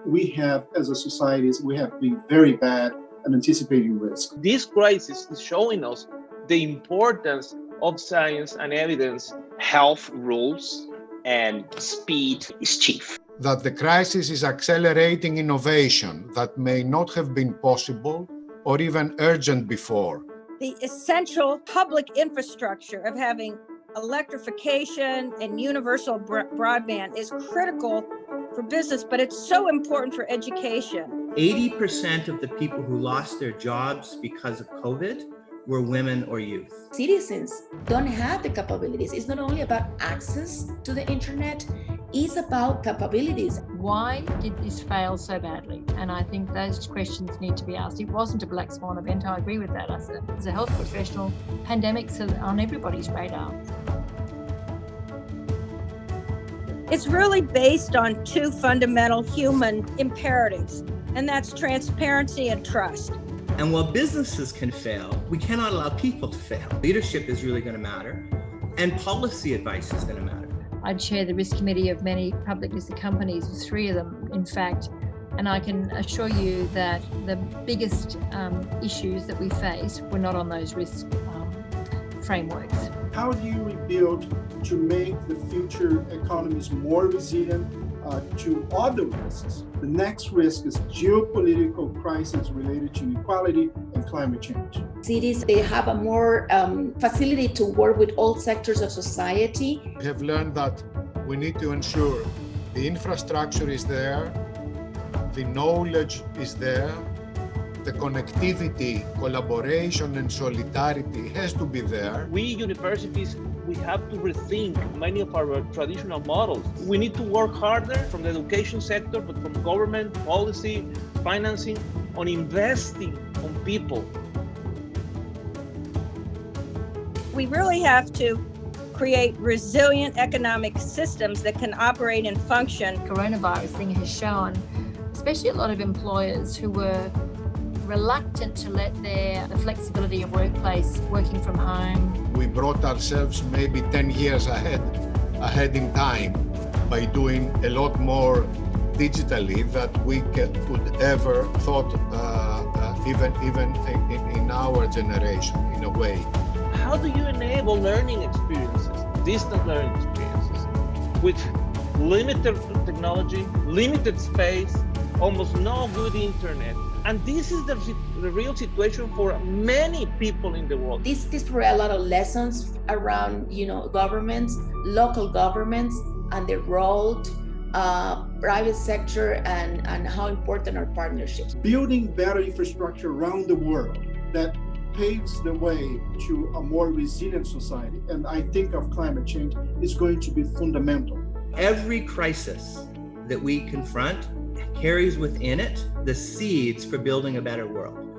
we have, as a society, we have been very bad at anticipating risk. This crisis is showing us the importance of science and evidence. Health rules and speed is chief. That the crisis is accelerating innovation that may not have been possible or even urgent before. The essential public infrastructure of having electrification and universal broadband is critical for business, but it's so important for education. 80% of the people who lost their jobs because of COVID were women or youth. Citizens don't have the capabilities. It's not only about access to the internet, it's about capabilities. Why did this fail so badly? And I think those questions need to be asked. It wasn't a black swan event, I agree with that. As a health professional, pandemics are on everybody's radar. It's really based on two fundamental human imperatives, and that's transparency and trust. And while businesses can fail, we cannot allow people to fail. Leadership is really going to matter, and policy advice is going to matter. I chair the risk committee of many public listed companies, 3 of them, in fact, and I can assure you that the biggest issues that we face were not on those risk frameworks. How do you rebuild to make the future economies more resilient to other risks? The next risk is geopolitical crisis related to inequality and climate change. Cities, they have a more facility to work with all sectors of society. We have learned that we need to ensure the infrastructure is there, the knowledge is there, the connectivity, collaboration, and solidarity has to be there. We universities, we have to rethink many of our traditional models. We need to work harder from the education sector, but from government, policy, financing, on investing on people. We really have to create resilient economic systems that can operate and function. Coronavirus thing has shown, especially a lot of employers who were reluctant to let the flexibility of working from home. We brought ourselves maybe 10 years ahead in time by doing a lot more digitally that we could ever thought, even in our generation, in a way. How do you enable learning experiences, distant learning experiences, with limited technology, limited space, almost no good internet? And this is the real situation for many people in the world. This provides a lot of lessons around, governments, local governments, and the role, private sector, and how important are partnerships. Building better infrastructure around the world that paves the way to a more resilient society, and I think of climate change, is going to be fundamental. Every crisis that we confront carries within it the seeds for building a better world.